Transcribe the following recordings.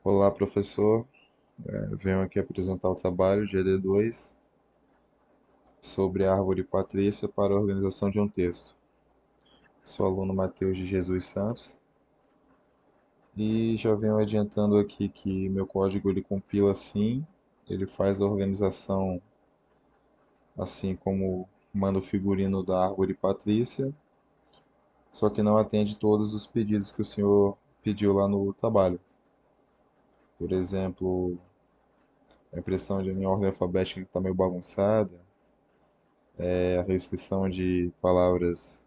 Olá, professor. Venho aqui apresentar o trabalho de ED2 sobre a árvore patrícia para a organização de um texto. Sou aluno Matheus de Jesus Santos e já venho adiantando aqui que meu código ele compila assim, ele faz a organização assim como manda o figurino da árvore patrícia, só que não atende todos os pedidos que o senhor pediu lá no trabalho. Por exemplo, a impressão em ordem alfabética que está meio bagunçada, a restrição de palavras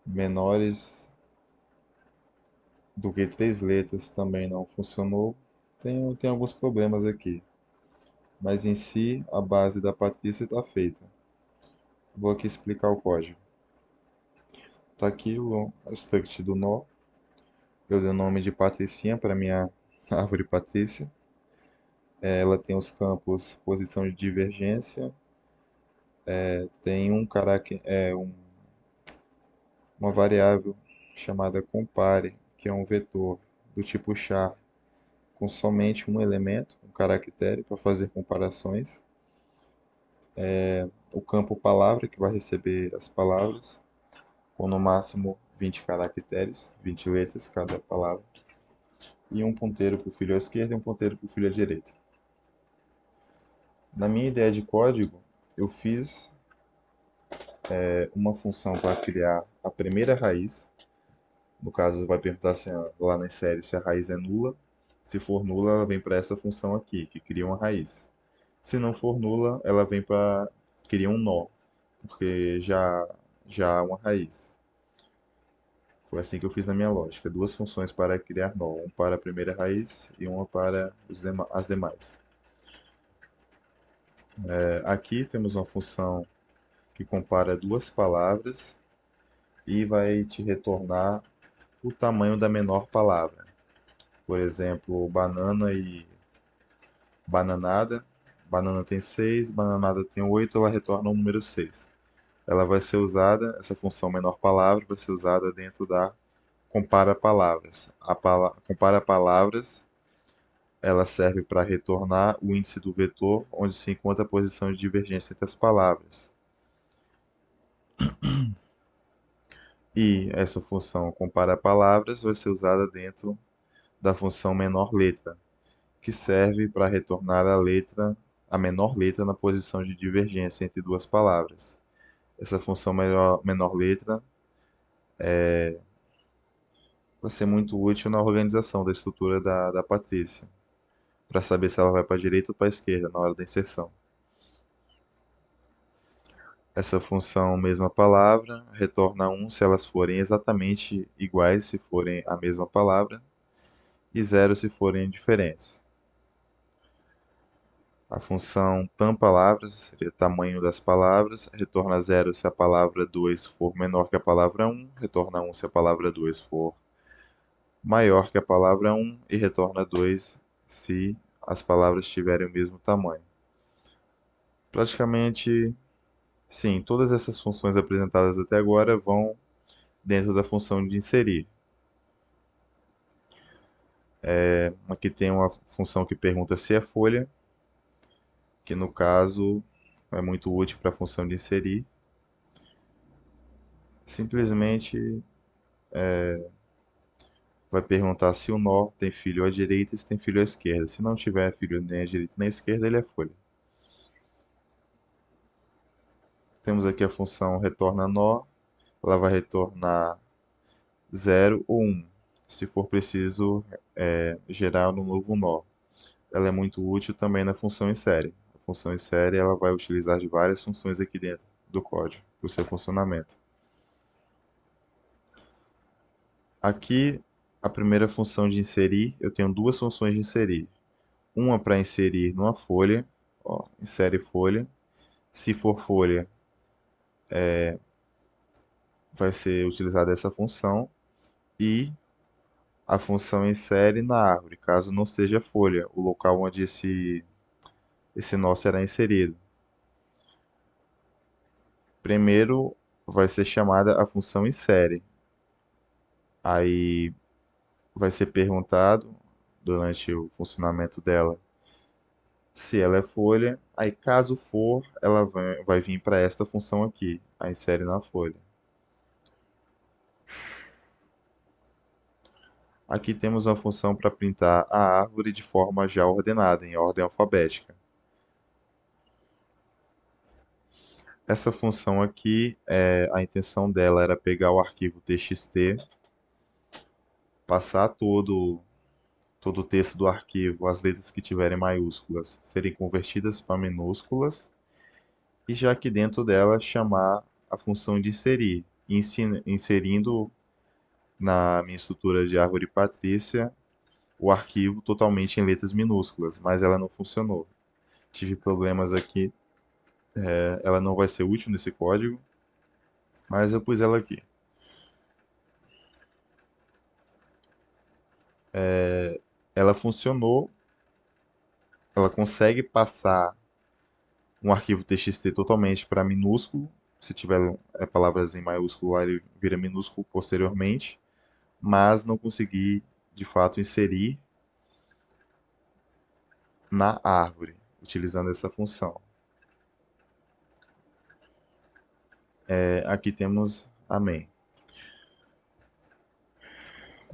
menores do que três letras também não funcionou. Tem alguns problemas aqui, mas em si a base da Patrícia está feita. Vou aqui explicar o código. Está aqui a struct do nó. Eu dei o nome de Patricinha para minha árvore Patrícia. Ela tem os campos posição de divergência, tem uma variável chamada compare, que é um vetor do tipo char com somente um elemento, um caractere, para fazer comparações. O campo palavra, que vai receber as palavras, com no máximo 20 caracteres, 20 letras cada palavra, e um ponteiro para o filho à esquerda e um ponteiro para o filho à direita. Na minha ideia de código, eu fiz uma função para criar a primeira raiz. No caso, vai perguntar se lá na série se a raiz é nula. Se for nula, ela vem para essa função aqui, que cria uma raiz. Se não for nula, ela vem para criar um nó, porque já há uma raiz. Foi assim que eu fiz na minha lógica. Duas funções para criar nó, uma para a primeira raiz e uma para as demais. Aqui temos uma função que compara duas palavras e vai te retornar o tamanho da menor palavra. Por exemplo, banana e bananada. Banana tem 6, bananada tem 8, ela retorna o número 6. Ela vai ser usada, essa função menor palavra vai ser usada dentro da compara palavras. Compara palavras, ela serve para retornar o índice do vetor onde se encontra a posição de divergência entre as palavras. E essa função compara palavras vai ser usada dentro da função menor letra, que serve para retornar a menor letra na posição de divergência entre duas palavras. Essa função menor letra vai ser muito útil na organização da estrutura da Patrícia, para saber se ela vai para a direita ou para a esquerda na hora da inserção. Essa função mesma palavra retorna 1 se elas forem exatamente iguais, se forem a mesma palavra, e 0 se forem diferentes. A função tam palavras seria tamanho das palavras, retorna 0 se a palavra 2 for menor que a palavra 1, retorna 1 se a palavra 2 for maior que a palavra 1 e retorna 2 se as palavras tiverem o mesmo tamanho. Praticamente, sim, todas essas funções apresentadas até agora vão dentro da função de inserir. Aqui tem uma função que pergunta se é folha, que no caso é muito útil para a função de inserir. Simplesmente vai perguntar se o nó tem filho à direita e se tem filho à esquerda. Se não tiver filho nem à direita nem à esquerda, ele é folha. Temos aqui a função retorna nó, ela vai retornar 0 ou 1, se for preciso gerar um novo nó. Ela é muito útil também na função insere. A função insere ela vai utilizar de várias funções aqui dentro do código para o seu funcionamento. Aqui, a primeira função de inserir, eu tenho duas funções de inserir. Uma para inserir numa folha, ó, insere folha. Se for folha, vai ser utilizada essa função. E a função insere na árvore, caso não seja folha, o local onde esse nó será inserido. Primeiro vai ser chamada a função insere. Aí vai ser perguntado durante o funcionamento dela se ela é folha. Aí, caso for, ela vai vir para esta função aqui, a insere na folha. Aqui temos uma função para printar a árvore de forma já ordenada, em ordem alfabética. Essa função aqui, a intenção dela era pegar o arquivo txt, passar todo o texto do arquivo, as letras que tiverem maiúsculas serem convertidas para minúsculas, e já aqui dentro dela chamar a função de inserir, inserindo na minha estrutura de árvore patrícia o arquivo totalmente em letras minúsculas, mas ela não funcionou. Tive problemas aqui, ela não vai ser útil nesse código, mas eu pus ela aqui. Ela funcionou, ela consegue passar um arquivo txt totalmente para minúsculo. Se tiver palavras em maiúsculo lá, ele vira minúsculo posteriormente, mas não consegui de fato inserir na árvore utilizando essa função. Aqui temos a main,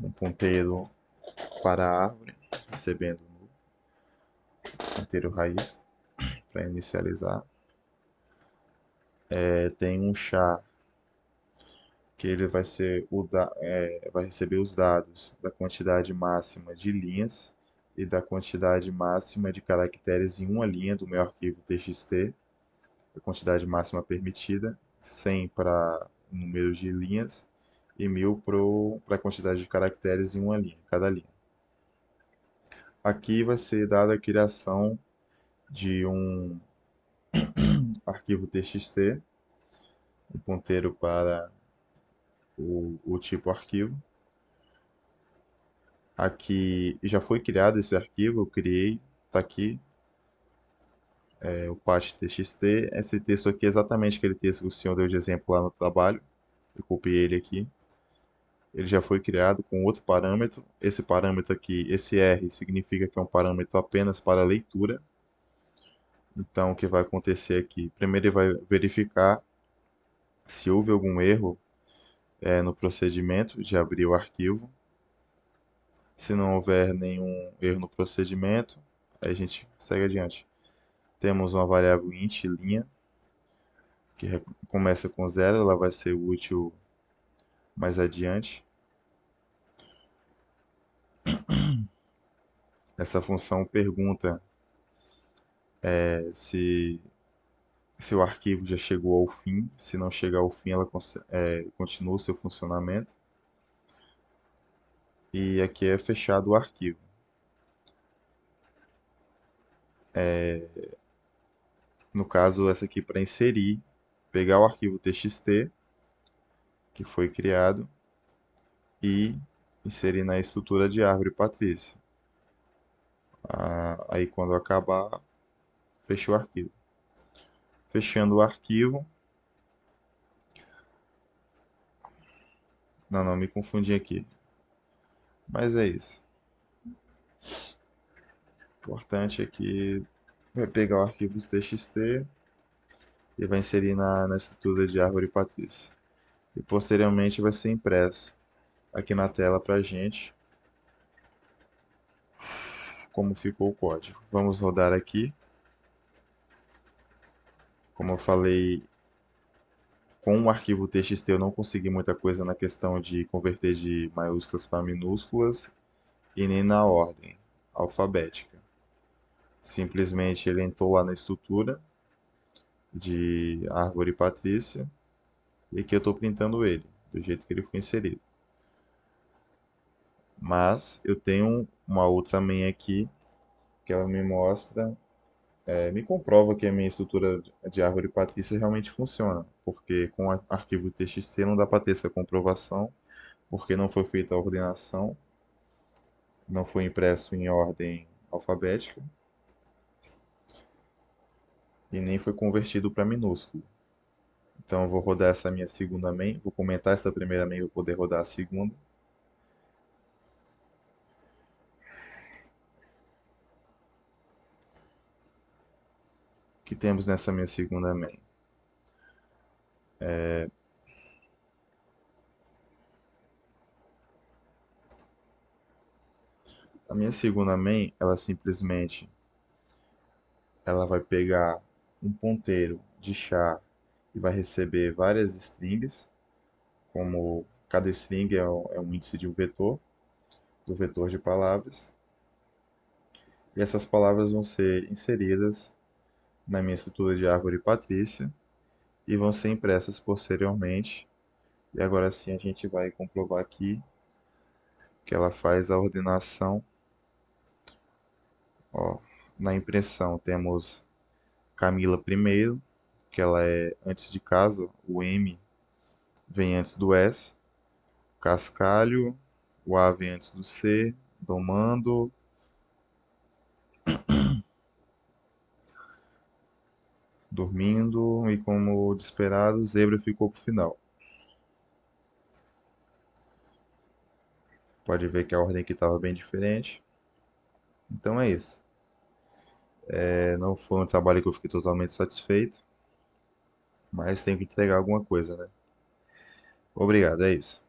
um ponteiro para a árvore, recebendo o ponteiro raiz para inicializar. Tem um char que ele vai receber os dados da quantidade máxima de linhas e da quantidade máxima de caracteres em uma linha do meu arquivo txt, a quantidade máxima permitida, 100 para o número de linhas e 1000 para a quantidade de caracteres em uma linha, cada linha. Aqui vai ser dada a criação de um arquivo txt, um ponteiro para o tipo arquivo. Aqui já foi criado esse arquivo, eu criei, está aqui, o path.txt. Esse texto aqui é exatamente aquele texto que o senhor deu de exemplo lá no trabalho. Eu copiei ele aqui. Ele já foi criado com outro parâmetro. Esse parâmetro aqui, esse R, significa que é um parâmetro apenas para leitura. Então, o que vai acontecer aqui? Primeiro, ele vai verificar se houve algum erro no procedimento de abrir o arquivo. Se não houver nenhum erro no procedimento, aí a gente segue adiante. Temos uma variável int linha, que começa com 0, ela vai ser útil mais adiante. Essa função pergunta se o arquivo já chegou ao fim. Se não chegar ao fim, ela continua o seu funcionamento. E aqui é fechado o arquivo. No caso, essa aqui para inserir, pegar o arquivo txt que foi criado e inserir na estrutura de árvore patrícia. Aí quando acabar, fecha o arquivo. Fechando o arquivo. Não, me confundi aqui. Mas é isso. O importante é que vai pegar o arquivo txt e vai inserir na estrutura de árvore patrícia. E posteriormente vai ser impresso aqui na tela para a gente como ficou o código. Vamos rodar aqui. Como eu falei, com o arquivo txt eu não consegui muita coisa na questão de converter de maiúsculas para minúsculas e nem na ordem alfabética. Simplesmente ele entrou lá na estrutura de árvore patrícia e aqui eu estou printando ele, do jeito que ele foi inserido. Mas eu tenho uma outra main aqui que ela me mostra, me comprova que a minha estrutura de árvore patrícia realmente funciona, porque com o arquivo txt não dá para ter essa comprovação, porque não foi feita a ordenação, não foi impresso em ordem alfabética e nem foi convertido para minúsculo. Então eu vou rodar essa minha segunda main, vou comentar essa primeira main para poder rodar a segunda. que temos nessa minha segunda main? A minha segunda main, ela vai pegar um ponteiro de char e vai receber várias strings, como cada string é um índice de um vetor, do vetor de palavras. E essas palavras vão ser inseridas na minha estrutura de árvore patrícia e vão ser impressas posteriormente. E agora sim a gente vai comprovar aqui que ela faz a ordenação. Ó, na impressão temos Camila primeiro, que ela é antes de casa, o M vem antes do S, Cascalho, o A vem antes do C, Domando, Dormindo e, como de esperado, Zebra ficou pro final. Pode ver que a ordem aqui estava bem diferente. Então é isso. Não foi um trabalho que eu fiquei totalmente satisfeito, mas tem que entregar alguma coisa, né? Obrigado, é isso.